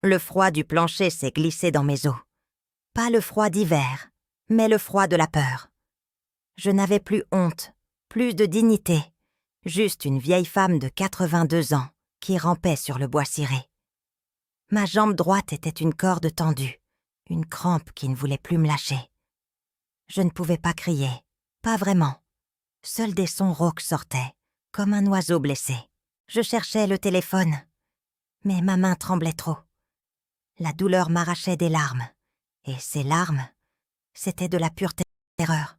Le froid du plancher s'est glissé dans mes os. Pas le froid d'hiver, mais le froid de la peur. Je n'avais plus honte, plus de dignité, juste une vieille femme de 82 ans qui rampait sur le bois ciré. Ma jambe droite était une corde tendue, une crampe qui ne voulait plus me lâcher. Je ne pouvais pas crier, pas vraiment. Seuls des sons rauques sortaient, comme un oiseau blessé. Je cherchais le téléphone, mais ma main tremblait trop. La douleur m'arrachait des larmes, et ces larmes, c'était de la pure terreur.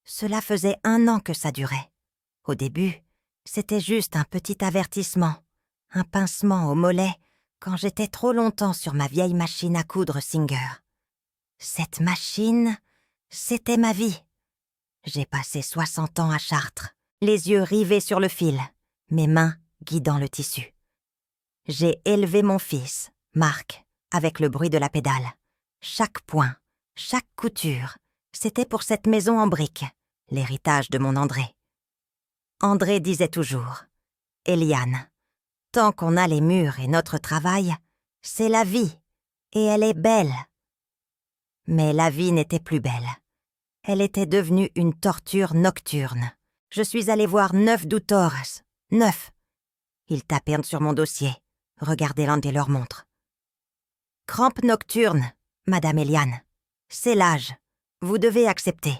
Cela faisait 1 an que ça durait. Au début, c'était juste un petit avertissement, un pincement au mollet quand j'étais trop longtemps sur ma vieille machine à coudre Singer. Cette machine, c'était ma vie. J'ai passé 60 ans à Chartres, les yeux rivés sur le fil, mes mains guidant le tissu. J'ai élevé mon fils, Marc, avec le bruit de la pédale. Chaque point, chaque couture, c'était pour cette maison en briques, l'héritage de mon André. André disait toujours « Eliane, tant qu'on a les murs et notre travail, c'est la vie, et elle est belle. » Mais la vie n'était plus belle. Elle était devenue une torture nocturne. Je suis allée voir 9 doutores. 9. Ils tapèrent sur mon dossier, regardaient l'un de leurs montres. « Crampe nocturne, Madame Eliane. C'est l'âge. Vous devez accepter. »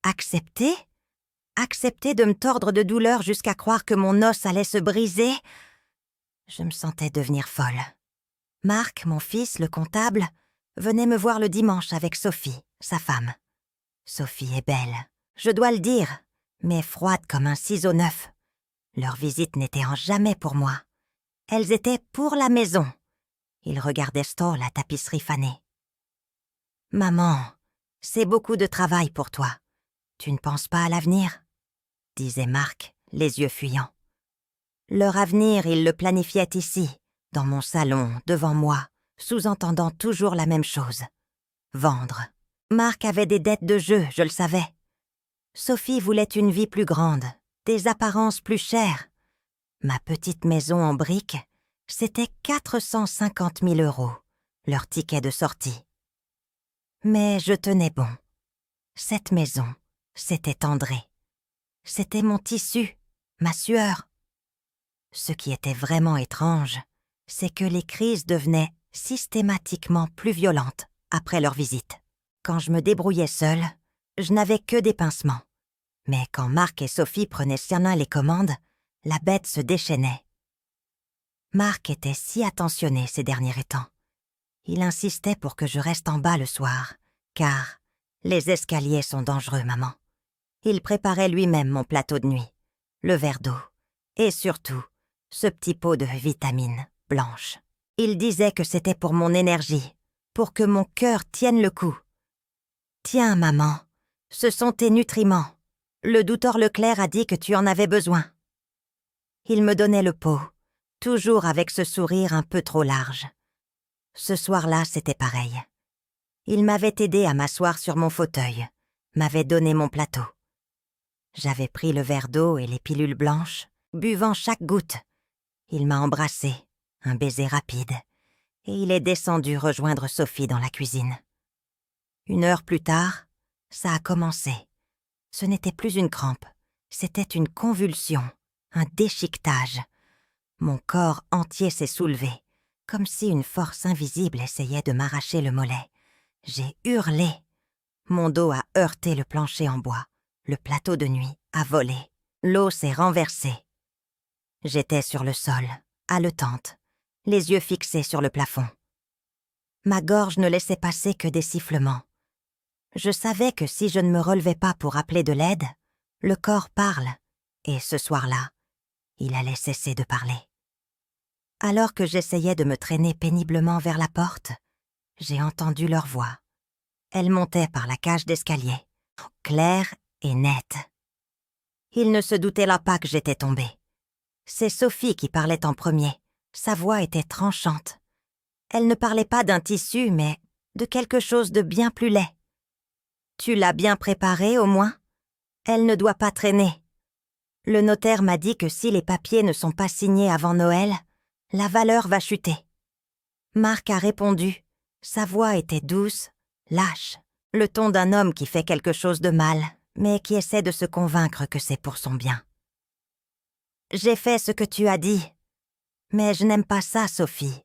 Accepter ? Accepter de me tordre de douleur jusqu'à croire que mon os allait se briser ? Je me sentais devenir folle. Marc, mon fils, le comptable, venait me voir le dimanche avec Sophie, sa femme. Sophie est belle, je dois le dire, mais froide comme un ciseau neuf. Leurs visites n'étaient en jamais pour moi. Elles étaient pour la maison. Ils regardaient Stoll, la tapisserie fanée. « Maman, c'est beaucoup de travail pour toi. Tu ne penses pas à l'avenir ?» disait Marc, les yeux fuyants. Leur avenir, ils le planifiaient ici, dans mon salon, devant moi, sous-entendant toujours la même chose. Vendre. Marc avait des dettes de jeu, je le savais. Sophie voulait une vie plus grande, des apparences plus chères. Ma petite maison en briques, c'était 450 000 €, leur ticket de sortie. Mais je tenais bon. Cette maison, c'était André. C'était mon tissu, ma sueur. Ce qui était vraiment étrange, c'est que les crises devenaient systématiquement plus violentes après leur visite. Quand je me débrouillais seule, je n'avais que des pincements. Mais quand Marc et Sophie prenaient chacun les commandes, la bête se déchaînait. Marc était si attentionné ces derniers temps. Il insistait pour que je reste en bas le soir, car les escaliers sont dangereux, maman. Il préparait lui-même mon plateau de nuit, le verre d'eau, et surtout, ce petit pot de vitamines blanches. Il disait que c'était pour mon énergie, pour que mon cœur tienne le coup. « Tiens, maman, ce sont tes nutriments. Le douteur Leclerc a dit que tu en avais besoin. » Il me donnait le pot, toujours avec ce sourire un peu trop large. Ce soir-là, c'était pareil. Il m'avait aidé à m'asseoir sur mon fauteuil, m'avait donné mon plateau. J'avais pris le verre d'eau et les pilules blanches, buvant chaque goutte. Il m'a embrassée, un baiser rapide, et il est descendu rejoindre Sophie dans la cuisine. 1 heure plus tard, ça a commencé. Ce n'était plus une crampe, c'était une convulsion, un déchiquetage. Mon corps entier s'est soulevé, comme si une force invisible essayait de m'arracher le mollet. J'ai hurlé. Mon dos a heurté le plancher en bois. Le plateau de nuit a volé. L'eau s'est renversée. J'étais sur le sol, haletante, les yeux fixés sur le plafond. Ma gorge ne laissait passer que des sifflements. Je savais que si je ne me relevais pas pour appeler de l'aide, le corps parle, et ce soir-là, il allait cesser de parler. Alors que j'essayais de me traîner péniblement vers la porte, j'ai entendu leur voix. Elles montaient par la cage d'escalier, claire et nette. Ils ne se doutaient là pas que j'étais tombée. C'est Sophie qui parlait en premier. Sa voix était tranchante. Elle ne parlait pas d'un tissu, mais de quelque chose de bien plus laid. « Tu l'as bien préparée, au moins ? Elle ne doit pas traîner. Le notaire m'a dit que si les papiers ne sont pas signés avant Noël, la valeur va chuter. Marc a répondu. Sa voix était douce, lâche, le ton d'un homme qui fait quelque chose de mal, mais qui essaie de se convaincre que c'est pour son bien. « J'ai fait ce que tu as dit. Mais je n'aime pas ça, Sophie.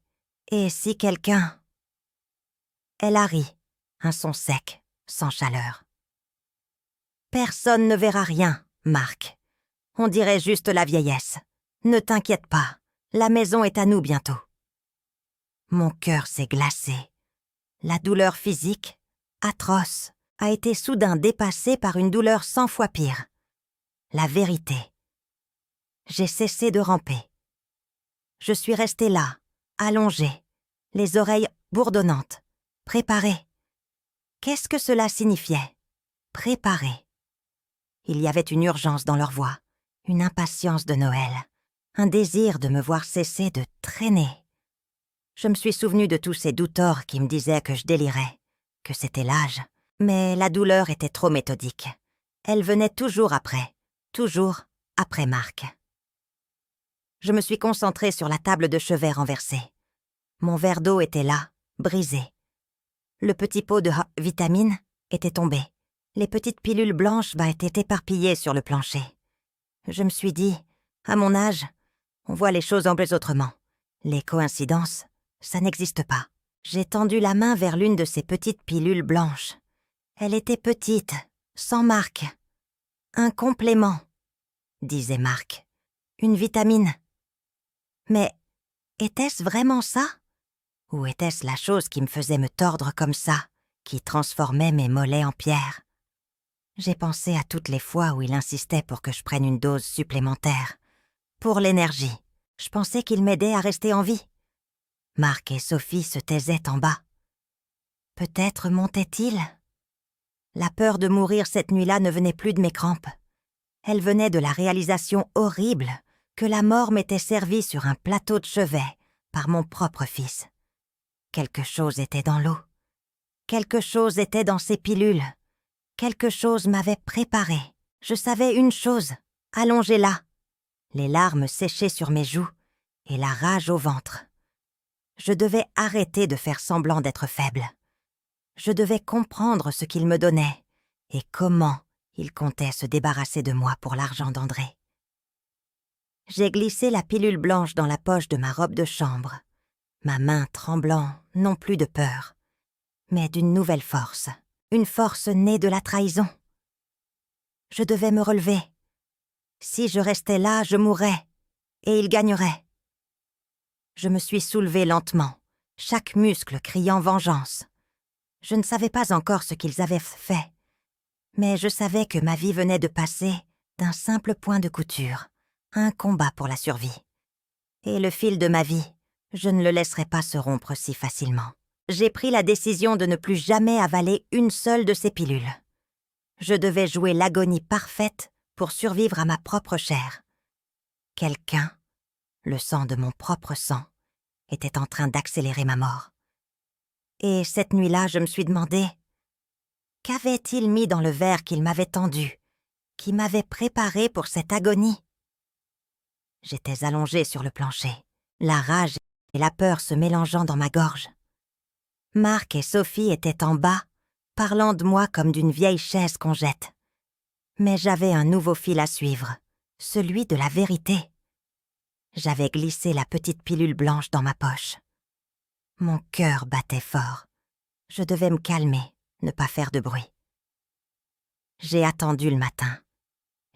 Et si quelqu'un... » Elle a ri, un son sec, sans chaleur. « Personne ne verra rien, Marc. On dirait juste la vieillesse. Ne t'inquiète pas, la maison est à nous bientôt. » Mon cœur s'est glacé. La douleur physique, atroce, a été soudain dépassée par une douleur 100 fois pire. La vérité. J'ai cessé de ramper. Je suis restée là, allongée, les oreilles bourdonnantes, préparée. Qu'est-ce que cela signifiait? Préparée. Il y avait une urgence dans leur voix, une impatience de Noël, un désir de me voir cesser de traîner. Je me suis souvenue de tous ces douteurs qui me disaient que je délirais, que c'était l'âge, mais la douleur était trop méthodique. Elle venait toujours après Marc. Je me suis concentrée sur la table de chevet renversée. Mon verre d'eau était là, brisé. Le petit pot de vitamines était tombé. Les petites pilules blanches étaient éparpillées sur le plancher. Je me suis dit, à mon âge, on voit les choses en plus autrement. Les coïncidences, ça n'existe pas. J'ai tendu la main vers l'une de ces petites pilules blanches. Elle était petite, sans marque. Un complément, disait Marc. Une vitamine. Mais était-ce vraiment ça? Ou était-ce la chose qui me faisait me tordre comme ça, qui transformait mes mollets en pierre? J'ai pensé à toutes les fois où il insistait pour que je prenne une dose supplémentaire. Pour l'énergie. Je pensais qu'il m'aidait à rester en vie. Marc et Sophie se taisaient en bas. Peut-être montaient-ils? La peur de mourir cette nuit-là ne venait plus de mes crampes. Elle venait de la réalisation horrible que la mort m'était servie sur un plateau de chevet par mon propre fils. Quelque chose était dans l'eau. Quelque chose était dans ces pilules. Quelque chose m'avait préparé. Je savais une chose, allongée là, les larmes séchées sur mes joues et la rage au ventre. Je devais arrêter de faire semblant d'être faible. Je devais comprendre ce qu'il me donnait et comment il comptait se débarrasser de moi pour l'argent d'André. J'ai glissé la pilule blanche dans la poche de ma robe de chambre, ma main tremblant non plus de peur, mais d'une nouvelle force, une force née de la trahison. Je devais me relever. Si je restais là, je mourrais, et il gagnerait. Je me suis soulevée lentement, chaque muscle criant vengeance. Je ne savais pas encore ce qu'ils avaient fait, mais je savais que ma vie venait de passer d'un simple point de couture, un combat pour la survie. Et le fil de ma vie, je ne le laisserai pas se rompre si facilement. J'ai pris la décision de ne plus jamais avaler une seule de ces pilules. Je devais jouer l'agonie parfaite pour survivre à ma propre chair. Quelqu'un, le sang de mon propre sang, était en train d'accélérer ma mort. Et cette nuit-là, je me suis demandé, qu'avait-il mis dans le verre qu'il m'avait tendu, qui m'avait préparé pour cette agonie? J'étais allongée sur le plancher, la rage et la peur se mélangeant dans ma gorge. Marc et Sophie étaient en bas, parlant de moi comme d'une vieille chaise qu'on jette. Mais j'avais un nouveau fil à suivre, celui de la vérité. J'avais glissé la petite pilule blanche dans ma poche. Mon cœur battait fort. Je devais me calmer, ne pas faire de bruit. J'ai attendu le matin.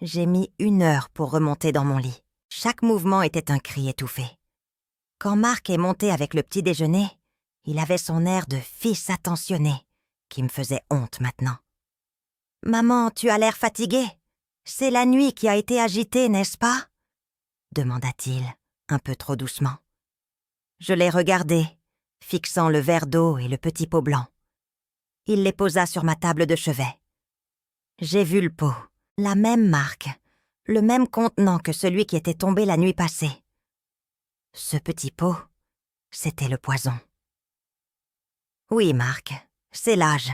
J'ai mis 1 heure pour remonter dans mon lit. Chaque mouvement était un cri étouffé. Quand Marc est monté avec le petit déjeuner, il avait son air de fils attentionné, qui me faisait honte maintenant. « Maman, tu as l'air fatiguée. C'est la nuit qui a été agitée, n'est-ce pas ?» demanda-t-il, un peu trop doucement. Je l'ai regardé, fixant le verre d'eau et le petit pot blanc. Il les posa sur ma table de chevet. J'ai vu le pot, la même marque, le même contenant que celui qui était tombé la nuit passée. Ce petit pot, c'était le poison. Oui, Marc, c'est l'âge.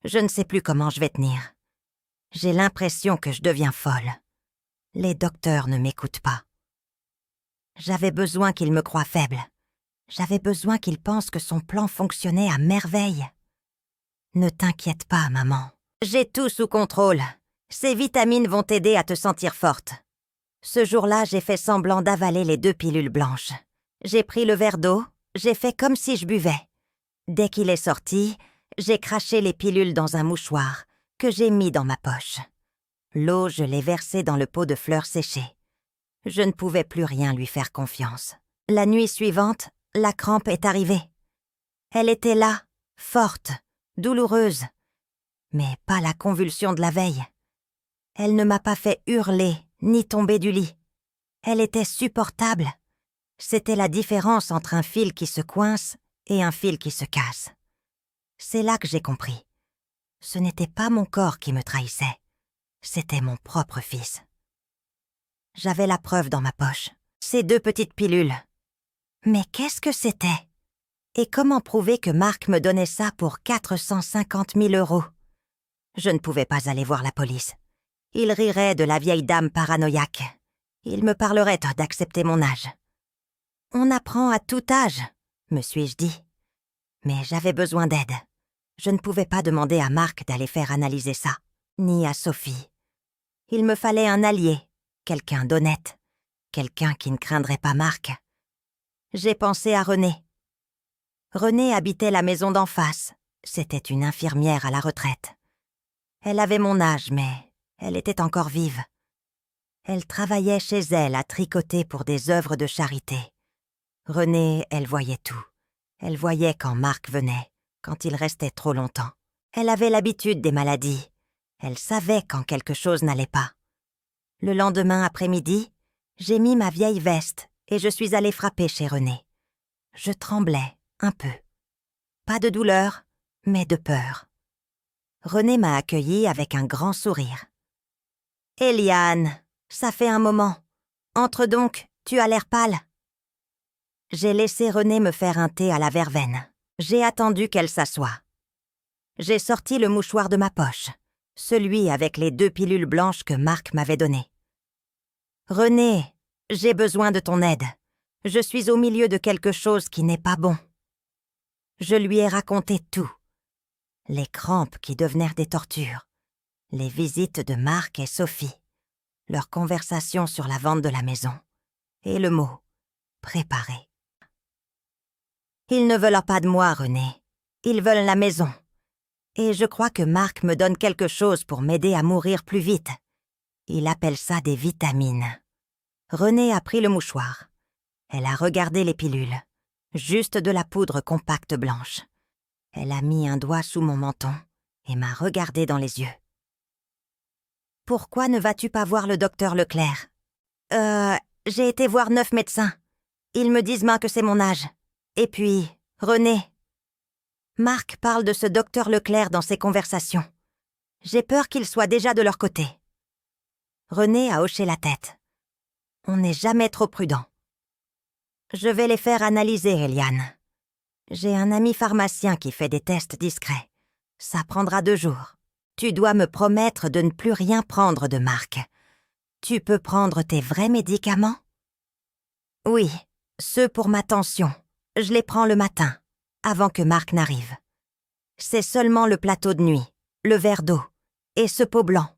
Je ne sais plus comment je vais tenir. J'ai l'impression que je deviens folle. Les docteurs ne m'écoutent pas. J'avais besoin qu'ils me croient faible. J'avais besoin qu'il pense que son plan fonctionnait à merveille. Ne t'inquiète pas, maman. J'ai tout sous contrôle. Ces vitamines vont t'aider à te sentir forte. Ce jour-là, j'ai fait semblant d'avaler les 2 pilules blanches. J'ai pris le verre d'eau, j'ai fait comme si je buvais. Dès qu'il est sorti, j'ai craché les pilules dans un mouchoir que j'ai mis dans ma poche. L'eau, je l'ai versée dans le pot de fleurs séchées. Je ne pouvais plus rien lui faire confiance. La nuit suivante, la crampe est arrivée. Elle était là, forte, douloureuse, mais pas la convulsion de la veille. Elle ne m'a pas fait hurler ni tomber du lit. Elle était supportable. C'était la différence entre un fil qui se coince et un fil qui se casse. C'est là que j'ai compris. Ce n'était pas mon corps qui me trahissait. C'était mon propre fils. J'avais la preuve dans ma poche. Ces 2 petites pilules. Mais qu'est-ce que c'était? Et comment prouver que Marc me donnait ça pour 450 000 €? Je ne pouvais pas aller voir la police. Il rirait de la vieille dame paranoïaque. Il me parlerait d'accepter mon âge. On apprend à tout âge, me suis-je dit. Mais j'avais besoin d'aide. Je ne pouvais pas demander à Marc d'aller faire analyser ça, ni à Sophie. Il me fallait un allié, quelqu'un d'honnête, quelqu'un qui ne craindrait pas Marc. J'ai pensé à Renée. Renée habitait la maison d'en face. C'était une infirmière à la retraite. Elle avait mon âge, mais elle était encore vive. Elle travaillait chez elle à tricoter pour des œuvres de charité. Renée, elle voyait tout. Elle voyait quand Marc venait, quand il restait trop longtemps. Elle avait l'habitude des maladies. Elle savait quand quelque chose n'allait pas. Le lendemain après-midi, j'ai mis ma vieille veste et je suis allée frapper chez Renée. Je tremblais, un peu. Pas de douleur, mais de peur. Renée m'a accueillie avec un grand sourire. « Eliane, ça fait un moment. Entre donc, tu as l'air pâle. » J'ai laissé Renée me faire un thé à la verveine. J'ai attendu qu'elle s'assoie. J'ai sorti le mouchoir de ma poche, celui avec les 2 pilules blanches que Marc m'avait données. « Renée, j'ai besoin de ton aide. Je suis au milieu de quelque chose qui n'est pas bon. » Je lui ai raconté tout. Les crampes qui devenaient des tortures, les visites de Marc et Sophie, leur conversation sur la vente de la maison, et le mot « préparer ». Ils ne veulent pas de moi, Renée. Ils veulent la maison. Et je crois que Marc me donne quelque chose pour m'aider à mourir plus vite. Il appelle ça des vitamines. Renée a pris le mouchoir. Elle a regardé les pilules. Juste de la poudre compacte blanche. Elle a mis un doigt sous mon menton et m'a regardé dans les yeux. « Pourquoi ne vas-tu pas voir le docteur Leclerc ? » J'ai été voir 9 médecins. Ils me disent que c'est mon âge. Et puis, Renée. Marc parle de ce docteur Leclerc dans ses conversations. J'ai peur qu'il soit déjà de leur côté. Renée a hoché la tête. On n'est jamais trop prudent. Je vais les faire analyser, Eliane. J'ai un ami pharmacien qui fait des tests discrets. Ça prendra 2 jours. Tu dois me promettre de ne plus rien prendre de Marc. Tu peux prendre tes vrais médicaments ? Oui, ceux pour ma tension. Je les prends le matin, avant que Marc n'arrive. C'est seulement le plateau de nuit, le verre d'eau et ce pot blanc.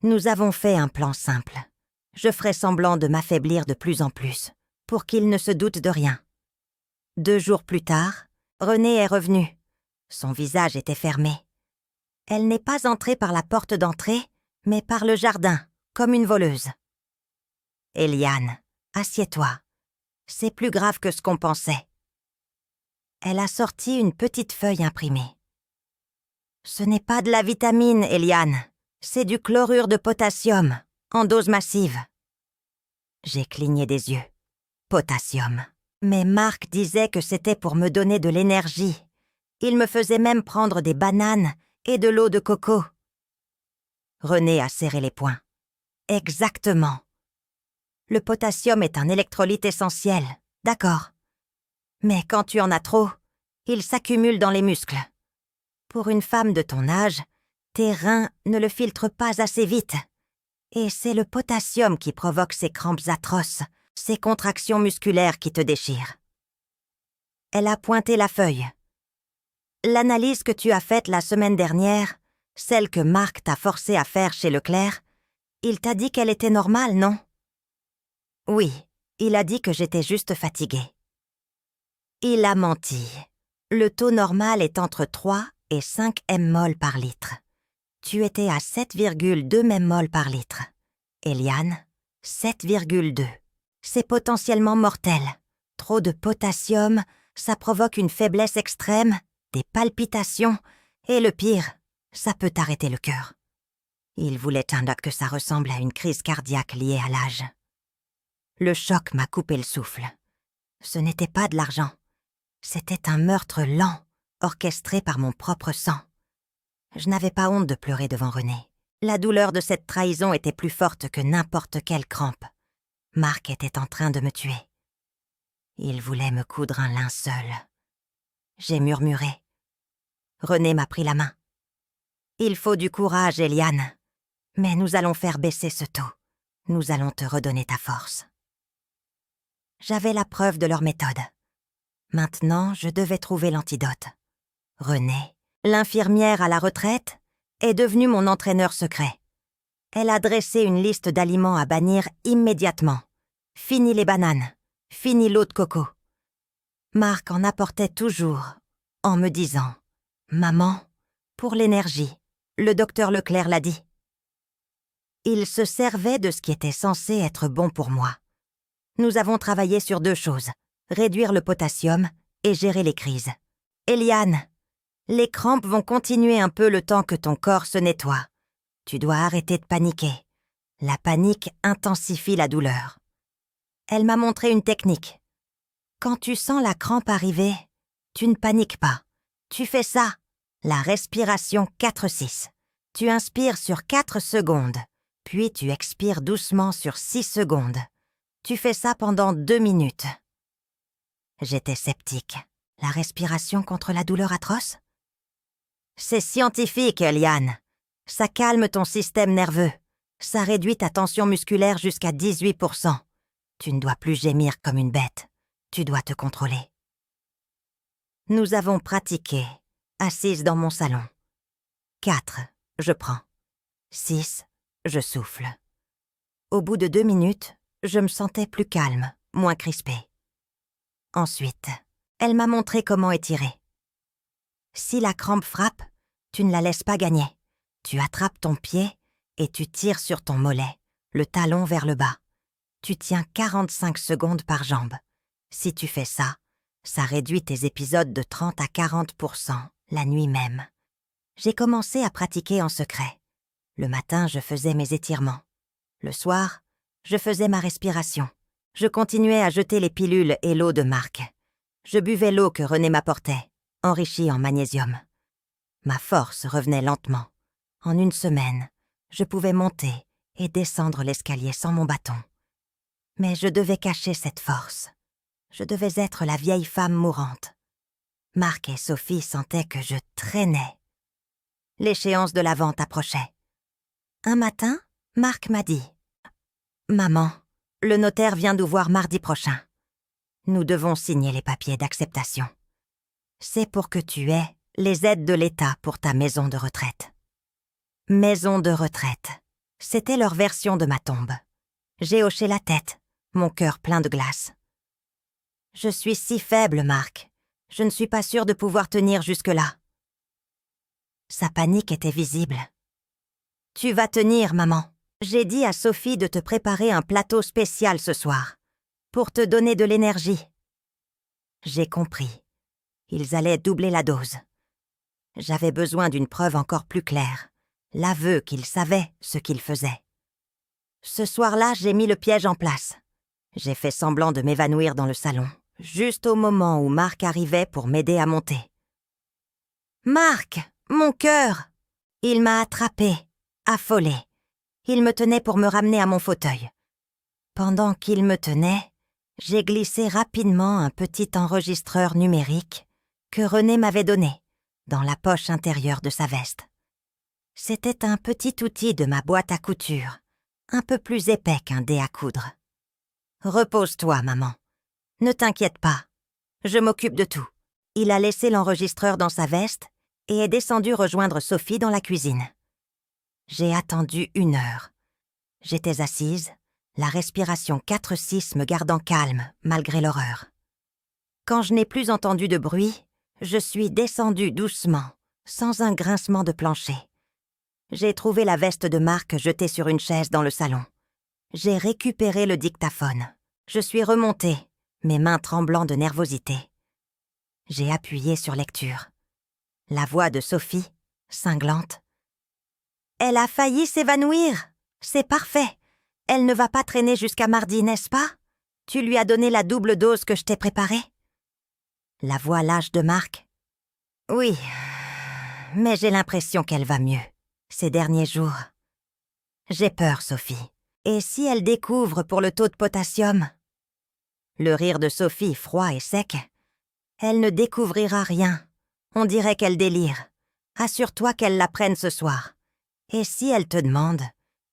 Nous avons fait un plan simple. Je ferai semblant de m'affaiblir de plus en plus, pour qu'il ne se doute de rien. 2 jours plus tard, Renée est revenue. Son visage était fermé. Elle n'est pas entrée par la porte d'entrée, mais par le jardin, comme une voleuse. « Eliane, assieds-toi. C'est plus grave que ce qu'on pensait. » Elle a sorti une petite feuille imprimée. « Ce n'est pas de la vitamine, Eliane. C'est du chlorure de potassium, en dose massive. » J'ai cligné des yeux. Potassium. Mais Marc disait que c'était pour me donner de l'énergie. Il me faisait même prendre des bananes et de l'eau de coco. Renée a serré les poings. Exactement. Le potassium est un électrolyte essentiel, d'accord. Mais quand tu en as trop, il s'accumule dans les muscles. Pour une femme de ton âge, tes reins ne le filtrent pas assez vite. Et c'est le potassium qui provoque ces crampes atroces, ces contractions musculaires qui te déchirent. Elle a pointé la feuille. L'analyse que tu as faite la semaine dernière, celle que Marc t'a forcé à faire chez Leclerc, il t'a dit qu'elle était normale, non? Oui, il a dit que j'étais juste fatiguée. Il a menti. Le taux normal est entre 3 et 5 mmol par litre. Tu étais à 7,2 mmol par litre. Eliane, 7,2. C'est potentiellement mortel. Trop de potassium, ça provoque une faiblesse extrême, des palpitations, et le pire, ça peut arrêter le cœur. Il voulait que ça ressemble à une crise cardiaque liée à l'âge. Le choc m'a coupé le souffle. Ce n'était pas de l'argent. C'était un meurtre lent, orchestré par mon propre sang. Je n'avais pas honte de pleurer devant René. La douleur de cette trahison était plus forte que n'importe quelle crampe. Marc était en train de me tuer. Il voulait me coudre un linceul. J'ai murmuré. René m'a pris la main. Il faut du courage, Eliane. Mais nous allons faire baisser ce taux. Nous allons te redonner ta force. J'avais la preuve de leur méthode. Maintenant, je devais trouver l'antidote. René, l'infirmière à la retraite, est devenue mon entraîneur secret. Elle a dressé une liste d'aliments à bannir immédiatement. Fini les bananes, fini l'eau de coco. Marc en apportait toujours, en me disant « Maman, pour l'énergie, le docteur Leclerc l'a dit. » Il se servait de ce qui était censé être bon pour moi. Nous avons travaillé sur 2 choses, réduire le potassium et gérer les crises. Eliane, les crampes vont continuer un peu le temps que ton corps se nettoie. Tu dois arrêter de paniquer. La panique intensifie la douleur. Elle m'a montré une technique. Quand tu sens la crampe arriver, tu ne paniques pas. Tu fais ça, la respiration 4-6. Tu inspires sur 4 secondes, puis tu expires doucement sur 6 secondes. Tu fais ça pendant 2 minutes. J'étais sceptique. La respiration contre la douleur atroce? C'est scientifique, Eliane. Ça calme ton système nerveux. Ça réduit ta tension musculaire jusqu'à 18%. Tu ne dois plus gémir comme une bête. Tu dois te contrôler. Nous avons pratiqué, assise dans mon salon. 4, je prends. 6, je souffle. Au bout de 2 minutes, je me sentais plus calme, moins crispée. Ensuite, elle m'a montré comment étirer. Si la crampe frappe, tu ne la laisses pas gagner. Tu attrapes ton pied et tu tires sur ton mollet, le talon vers le bas. Tu tiens 45 secondes par jambe. Si tu fais ça, ça réduit tes épisodes de 30 à 40% la nuit même. J'ai commencé à pratiquer en secret. Le matin, je faisais mes étirements. Le soir, je faisais ma respiration. Je continuais à jeter les pilules et l'eau de Marc. Je buvais l'eau que René m'apportait, enrichie en magnésium. Ma force revenait lentement. En 1 semaine, je pouvais monter et descendre l'escalier sans mon bâton. Mais je devais cacher cette force. Je devais être la vieille femme mourante. Marc et Sophie sentaient que je traînais. L'échéance de la vente approchait. Un matin, Marc m'a dit « Maman, le notaire vient nous voir mardi prochain. Nous devons signer les papiers d'acceptation. C'est pour que tu aies les aides de l'État pour ta maison de retraite. » Maison de retraite. C'était leur version de ma tombe. J'ai hoché la tête, mon cœur plein de glace. Je suis si faible, Marc. Je ne suis pas sûre de pouvoir tenir jusque-là. Sa panique était visible. Tu vas tenir, maman. J'ai dit à Sophie de te préparer un plateau spécial ce soir, pour te donner de l'énergie. J'ai compris. Ils allaient doubler la dose. J'avais besoin d'une preuve encore plus claire, l'aveu qu'ils savaient ce qu'ils faisaient. Ce soir-là, j'ai mis le piège en place. J'ai fait semblant de m'évanouir dans le salon, juste au moment où Marc arrivait pour m'aider à monter. « Marc, mon cœur !» Il m'a attrapée, affolée. Il me tenait pour me ramener à mon fauteuil. Pendant qu'il me tenait, j'ai glissé rapidement un petit enregistreur numérique que René m'avait donné dans la poche intérieure de sa veste. C'était un petit outil de ma boîte à couture, un peu plus épais qu'un dé à coudre. « Repose-toi, maman. Ne t'inquiète pas. Je m'occupe de tout. » Il a laissé l'enregistreur dans sa veste et est descendu rejoindre Sophie dans la cuisine. J'ai attendu 1 heure. J'étais assise, la respiration 4-6 me gardant calme malgré l'horreur. Quand je n'ai plus entendu de bruit, je suis descendue doucement, sans un grincement de plancher. J'ai trouvé la veste de Marc jetée sur une chaise dans le salon. J'ai récupéré le dictaphone. Je suis remontée, mes mains tremblant de nervosité. J'ai appuyé sur lecture. La voix de Sophie, cinglante. « Elle a failli s'évanouir. C'est parfait. Elle ne va pas traîner jusqu'à mardi, n'est-ce pas? Tu lui as donné la double dose que je t'ai préparée? » La voix lâche de Marc. « Oui, mais j'ai l'impression qu'elle va mieux, ces derniers jours. J'ai peur, Sophie. Et si elle découvre pour le taux de potassium? » Le rire de Sophie, froid et sec. « Elle ne découvrira rien. On dirait qu'elle délire. Assure-toi qu'elle la prenne ce soir. Et si elle te demande,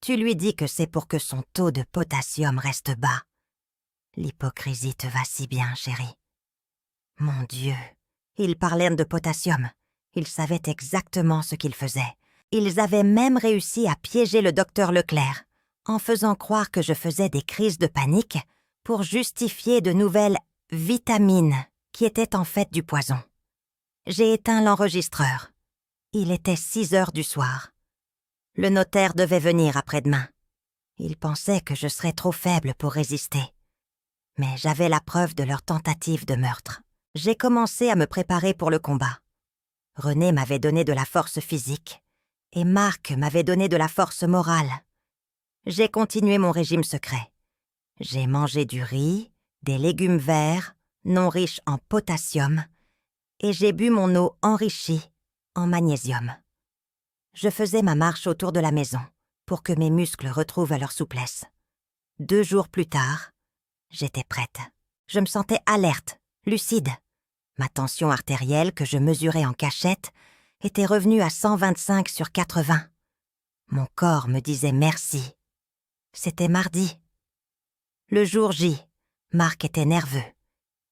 tu lui dis que c'est pour que son taux de potassium reste bas. L'hypocrisie te va si bien, chérie. » Mon Dieu, ils parlaient de potassium. Ils savaient exactement ce qu'ils faisaient. Ils avaient même réussi à piéger le docteur Leclerc, en faisant croire que je faisais des crises de panique pour justifier de nouvelles vitamines qui étaient en fait du poison. J'ai éteint l'enregistreur. Il était 6 heures du soir. Le notaire devait venir après-demain. Il pensait que je serais trop faible pour résister. Mais j'avais la preuve de leur tentative de meurtre. J'ai commencé à me préparer pour le combat. René m'avait donné de la force physique et Marc m'avait donné de la force morale. J'ai continué mon régime secret. J'ai mangé du riz, des légumes verts, non riches en potassium, et j'ai bu mon eau enrichie en magnésium. Je faisais ma marche autour de la maison pour que mes muscles retrouvent leur souplesse. 2 jours plus tard, j'étais prête. Je me sentais alerte, lucide. Ma tension artérielle, que je mesurais en cachette, était revenue à 125 sur 80. Mon corps me disait merci. C'était mardi. Le jour J, Marc était nerveux.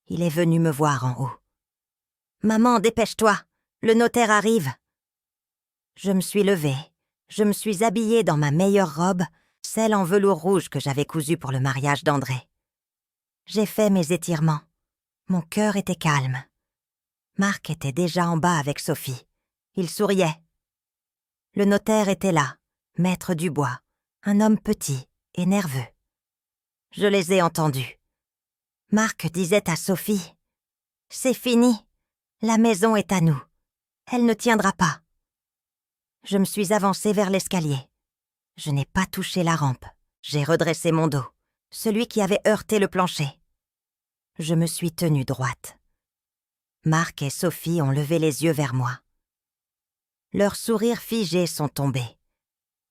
Il est venu me voir en haut. « Maman, dépêche-toi, le notaire arrive. » Je me suis levée. Je me suis habillée dans ma meilleure robe, celle en velours rouge que j'avais cousue pour le mariage d'André. J'ai fait mes étirements. Mon cœur était calme. Marc était déjà en bas avec Sophie. Il souriait. Le notaire était là, maître Dubois, un homme petit et nerveux. Je les ai entendus. Marc disait à Sophie, « C'est fini, la maison est à nous. Elle ne tiendra pas. » Je me suis avancée vers l'escalier. Je n'ai pas touché la rampe. J'ai redressé mon dos, celui qui avait heurté le plancher. Je me suis tenue droite. Marc et Sophie ont levé les yeux vers moi. Leurs sourires figés sont tombés.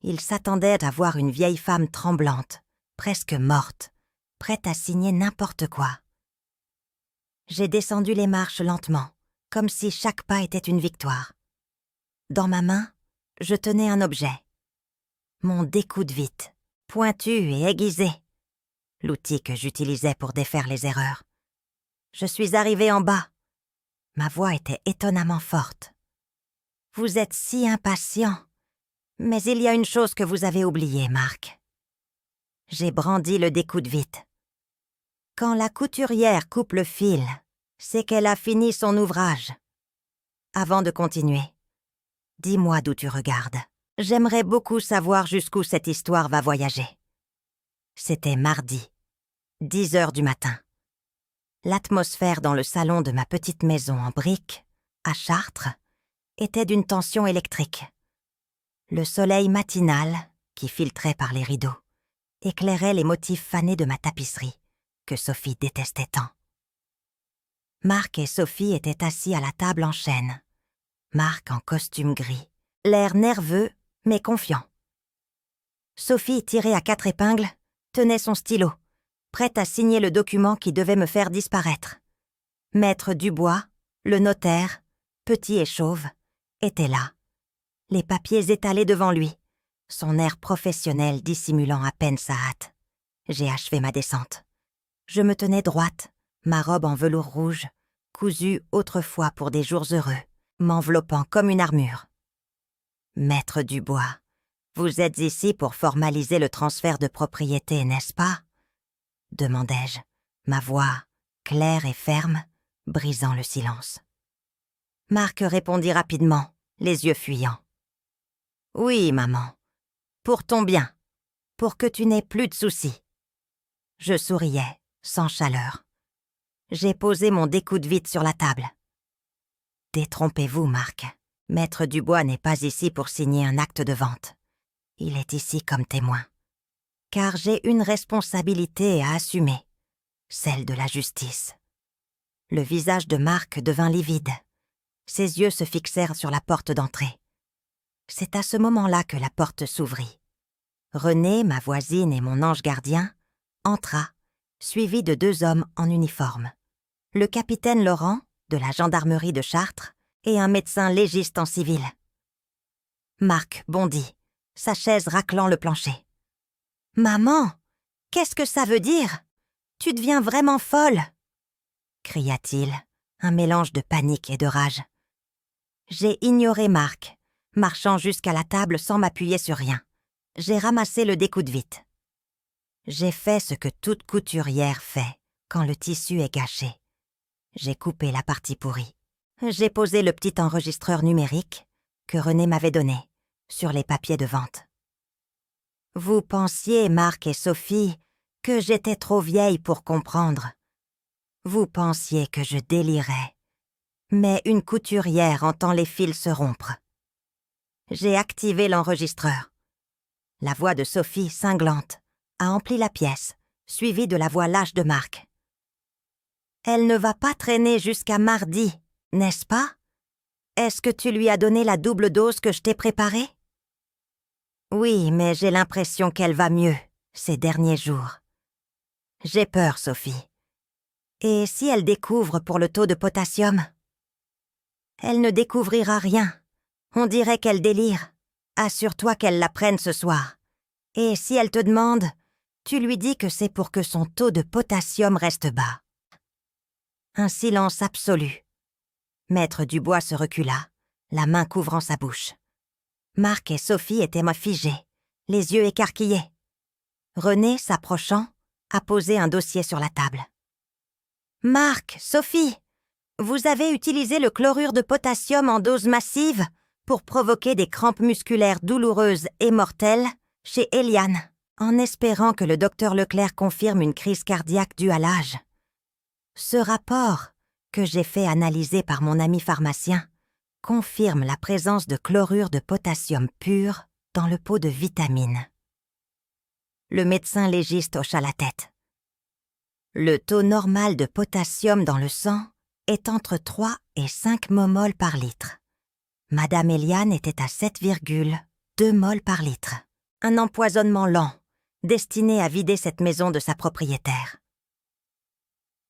Ils s'attendaient à voir une vieille femme tremblante, presque morte, prête à signer n'importe quoi. J'ai descendu les marches lentement, comme si chaque pas était une victoire. Dans ma main, je tenais un objet. Mon découde-vite, pointu et aiguisé. L'outil que j'utilisais pour défaire les erreurs. Je suis arrivée en bas. Ma voix était étonnamment forte. « Vous êtes si impatient. Mais il y a une chose que vous avez oubliée, Marc. » J'ai brandi le découde-vite. Quand la couturière coupe le fil, c'est qu'elle a fini son ouvrage. Avant de continuer, dis-moi d'où tu regardes. J'aimerais beaucoup savoir jusqu'où cette histoire va voyager. C'était mardi, 10 heures du matin. L'atmosphère dans le salon de ma petite maison en briques, à Chartres, était d'une tension électrique. Le soleil matinal, qui filtrait par les rideaux, éclairait les motifs fanés de ma tapisserie, que Sophie détestait tant. Marc et Sophie étaient assis à la table en chêne. Marc en costume gris, l'air nerveux mais confiant. Sophie, tirée à 4 épingles, tenait son stylo, prête à signer le document qui devait me faire disparaître. Maître Dubois, le notaire, petit et chauve, était là, les papiers étalés devant lui, son air professionnel dissimulant à peine sa hâte. J'ai achevé ma descente. Je me tenais droite, ma robe en velours rouge, cousu autrefois pour des jours heureux, m'enveloppant comme une armure. « Maître Dubois, vous êtes ici pour formaliser le transfert de propriété, n'est-ce pas ?» demandai-je, ma voix claire et ferme, brisant le silence. Marc répondit rapidement, les yeux fuyants. « Oui, maman, pour ton bien, pour que tu n'aies plus de soucis. » Je souriais, sans chaleur. J'ai posé mon découde-vite sur la table. « Détrompez-vous, Marc. Maître Dubois n'est pas ici pour signer un acte de vente. Il est ici comme témoin. Car j'ai une responsabilité à assumer, celle de la justice. » Le visage de Marc devint livide. Ses yeux se fixèrent sur la porte d'entrée. C'est à ce moment-là que la porte s'ouvrit. Renée, ma voisine et mon ange gardien, entra, suivi de 2 hommes en uniforme. Le capitaine Laurent, de la gendarmerie de Chartres, et un médecin légiste en civil. Marc bondit, sa chaise raclant le plancher. « Maman, qu'est-ce que ça veut dire? Tu deviens vraiment folle !» cria-t-il, un mélange de panique et de rage. J'ai ignoré Marc, marchant jusqu'à la table sans m'appuyer sur rien. J'ai ramassé le découde-vite. J'ai fait ce que toute couturière fait quand le tissu est gâché. J'ai coupé la partie pourrie. J'ai posé le petit enregistreur numérique que Renée m'avait donné sur les papiers de vente. Vous pensiez, Marc et Sophie, que j'étais trop vieille pour comprendre. Vous pensiez que je délirais. Mais une couturière entend les fils se rompre. J'ai activé l'enregistreur. La voix de Sophie, cinglante, a empli la pièce, suivie de la voix lâche de Marc. « Elle ne va pas traîner jusqu'à mardi, n'est-ce pas? Est-ce que tu lui as donné la double dose que je t'ai préparée? » Oui, mais j'ai l'impression qu'elle va mieux ces derniers jours. J'ai peur, Sophie. Et si elle découvre pour le taux de potassium? Elle ne découvrira rien. On dirait qu'elle délire. Assure-toi qu'elle la prenne ce soir. Et si elle te demande, tu lui dis que c'est pour que son taux de potassium reste bas. Un silence absolu. Maître Dubois se recula, la main couvrant sa bouche. Marc et Sophie étaient figés, les yeux écarquillés. Renée, s'approchant, a posé un dossier sur la table. « Marc, Sophie, vous avez utilisé le chlorure de potassium en dose massive pour provoquer des crampes musculaires douloureuses et mortelles chez Eliane, en espérant que le docteur Leclerc confirme une crise cardiaque due à l'âge. Ce rapport, que j'ai fait analyser par mon ami pharmacien, confirme la présence de chlorure de potassium pur dans le pot de vitamines. » Le médecin légiste hocha la tête. Le taux normal de potassium dans le sang est entre 3 et 5 momoles par litre. Madame Eliane était à 7,2 moles par litre. Un empoisonnement lent, destiné à vider cette maison de sa propriétaire.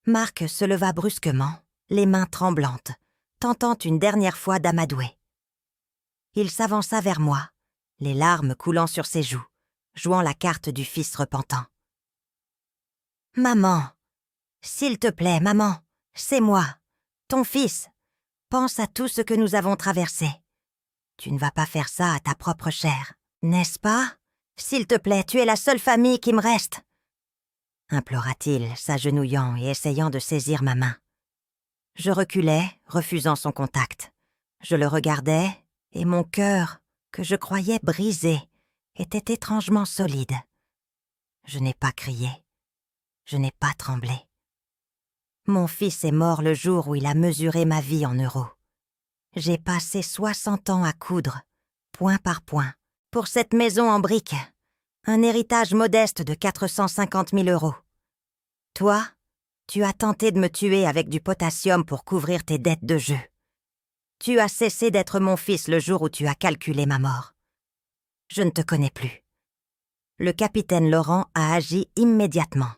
Marc se leva brusquement, les mains tremblantes, tentant une dernière fois d'amadouer. Il s'avança vers moi, les larmes coulant sur ses joues, jouant la carte du fils repentant. « Maman, s'il te plaît, maman, c'est moi, ton fils. Pense à tout ce que nous avons traversé. Tu ne vas pas faire ça à ta propre chair, n'est-ce pas? S'il te plaît, tu es la seule famille qui me reste. » implora-t-il, s'agenouillant et essayant de saisir ma main. Je reculais, refusant son contact. Je le regardais, et mon cœur, que je croyais brisé, était étrangement solide. Je n'ai pas crié. Je n'ai pas tremblé. Mon fils est mort le jour où il a mesuré ma vie en euros. J'ai passé 60 ans à coudre, point par point, pour cette maison en briques, un héritage modeste de 450 000 €. Toi, tu as tenté de me tuer avec du potassium pour couvrir tes dettes de jeu. Tu as cessé d'être mon fils le jour où tu as calculé ma mort. Je ne te connais plus. Le capitaine Laurent a agi immédiatement.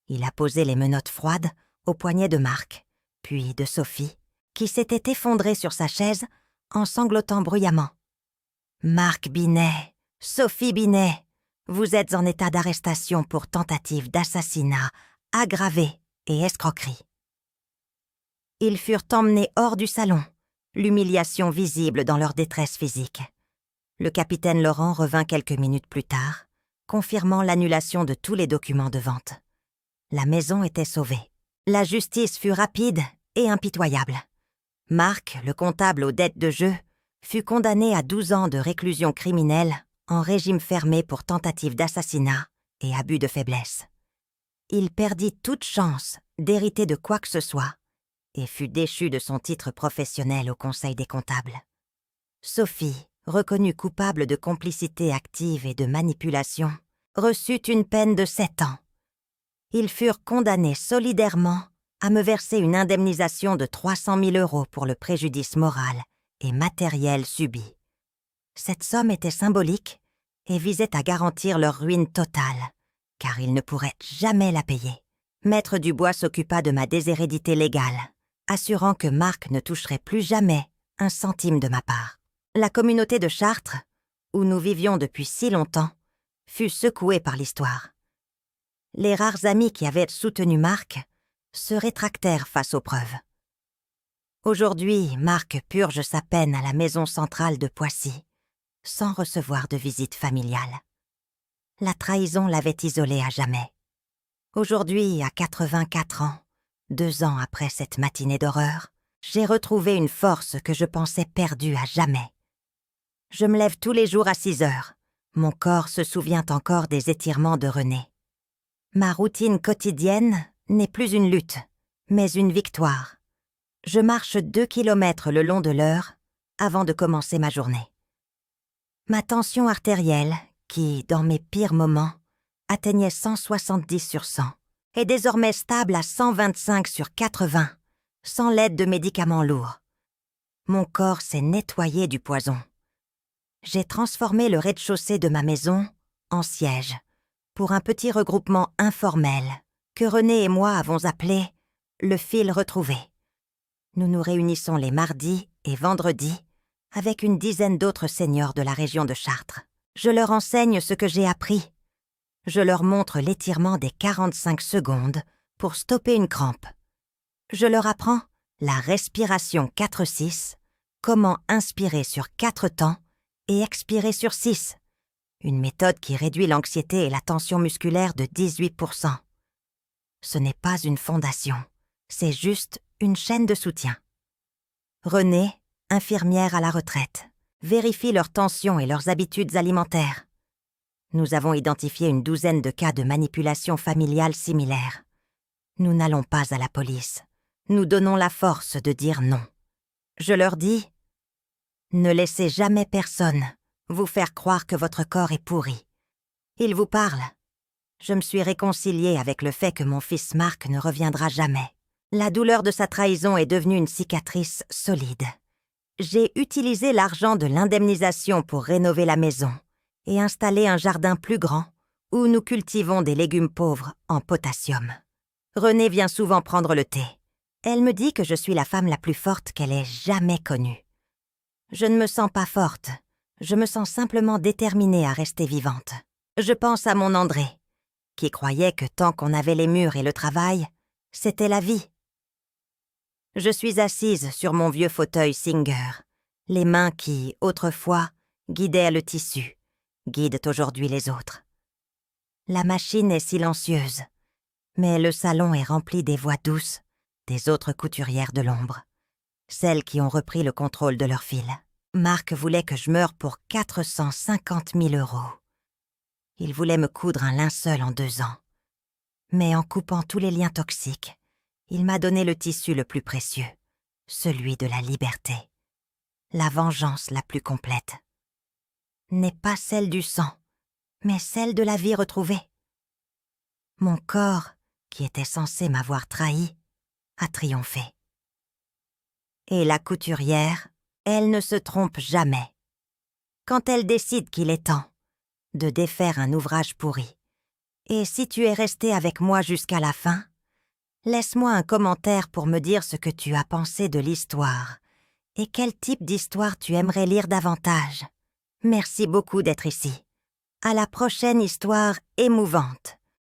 Il a posé les menottes froides au poignet de Marc, puis de Sophie, qui s'était effondrée sur sa chaise en sanglotant bruyamment. « Marc Binet, Sophie Binet, vous êtes en état d'arrestation pour tentative d'assassinat aggravé et escroquerie. » Ils furent emmenés hors du salon, l'humiliation visible dans leur détresse physique. Le capitaine Laurent revint quelques minutes plus tard, confirmant l'annulation de tous les documents de vente. La maison était sauvée. La justice fut rapide et impitoyable. Marc, le comptable aux dettes de jeu, fut condamné à 12 ans de réclusion criminelle en régime fermé pour tentative d'assassinat et abus de faiblesse. Il perdit toute chance d'hériter de quoi que ce soit et fut déchu de son titre professionnel au Conseil des comptables. Sophie, reconnue coupable de complicité active et de manipulation, reçut une peine de 7 ans. Ils furent condamnés solidairement à me verser une indemnisation de 300 000 € pour le préjudice moral et matériel subi. Cette somme était symbolique et visait à garantir leur ruine totale, car ils ne pourraient jamais la payer. Maître Dubois s'occupa de ma déshérédité légale, assurant que Marc ne toucherait plus jamais un centime de ma part. La communauté de Chartres, où nous vivions depuis si longtemps, fut secouée par l'histoire. Les rares amis qui avaient soutenu Marc se rétractèrent face aux preuves. Aujourd'hui, Marc purge sa peine à la maison centrale de Poissy, sans recevoir de visite familiale. La trahison l'avait isolé à jamais. Aujourd'hui, à 84 ans, 2 ans après cette matinée d'horreur, j'ai retrouvé une force que je pensais perdue à jamais. Je me lève tous les jours à 6 heures. Mon corps se souvient encore des étirements de René. Ma routine quotidienne n'est plus une lutte, mais une victoire. Je marche 2 kilomètres le long de l'heure avant de commencer ma journée. Ma tension artérielle, qui, dans mes pires moments, atteignait 170 sur 100, est désormais stable à 125 sur 80, sans l'aide de médicaments lourds. Mon corps s'est nettoyé du poison. J'ai transformé le rez-de-chaussée de ma maison en siège pour un petit regroupement informel que René et moi avons appelé le fil retrouvé. Nous nous réunissons les mardis et vendredis avec une dizaine d'autres seniors de la région de Chartres. Je leur enseigne ce que j'ai appris. Je leur montre l'étirement des 45 secondes pour stopper une crampe. Je leur apprends la respiration 4-6, comment inspirer sur 4 temps et expirer sur 6, une méthode qui réduit l'anxiété et la tension musculaire de 18%. Ce n'est pas une fondation, c'est juste une chaîne de soutien. Renée, infirmière à la retraite, vérifie leurs tensions et leurs habitudes alimentaires. Nous avons identifié une 12aine de cas de manipulation familiale similaires. Nous n'allons pas à la police. Nous donnons la force de dire non. Je leur dis « Ne laissez jamais personne vous faire croire que votre corps est pourri. Ils vous parlent. Je me suis réconciliée avec le fait que mon fils Marc ne reviendra jamais. La douleur de sa trahison est devenue une cicatrice solide. J'ai utilisé l'argent de l'indemnisation pour rénover la maison et installer un jardin plus grand où nous cultivons des légumes pauvres en potassium. Renée vient souvent prendre le thé. Elle me dit que je suis la femme la plus forte qu'elle ait jamais connue. Je ne me sens pas forte. Je me sens simplement déterminée à rester vivante. Je pense à mon André, qui croyait que tant qu'on avait les murs et le travail, c'était la vie. Je suis assise sur mon vieux fauteuil Singer, les mains qui, autrefois, guidaient le tissu, guident aujourd'hui les autres. La machine est silencieuse, mais le salon est rempli des voix douces des autres couturières de l'ombre, celles qui ont repris le contrôle de leur fil. Marc voulait que je meure pour 450 000 €. Il voulait me coudre un linceul en 2 ans. Mais en coupant tous les liens toxiques, il m'a donné le tissu le plus précieux, celui de la liberté. La vengeance la plus complète n'est pas celle du sang, mais celle de la vie retrouvée. Mon corps, qui était censé m'avoir trahi, a triomphé. Et la couturière, elle ne se trompe jamais. Quand elle décide qu'il est temps de défaire un ouvrage pourri, et si tu es resté avec moi jusqu'à la fin, laisse-moi un commentaire pour me dire ce que tu as pensé de l'histoire et quel type d'histoire tu aimerais lire davantage. Merci beaucoup d'être ici. À la prochaine histoire émouvante.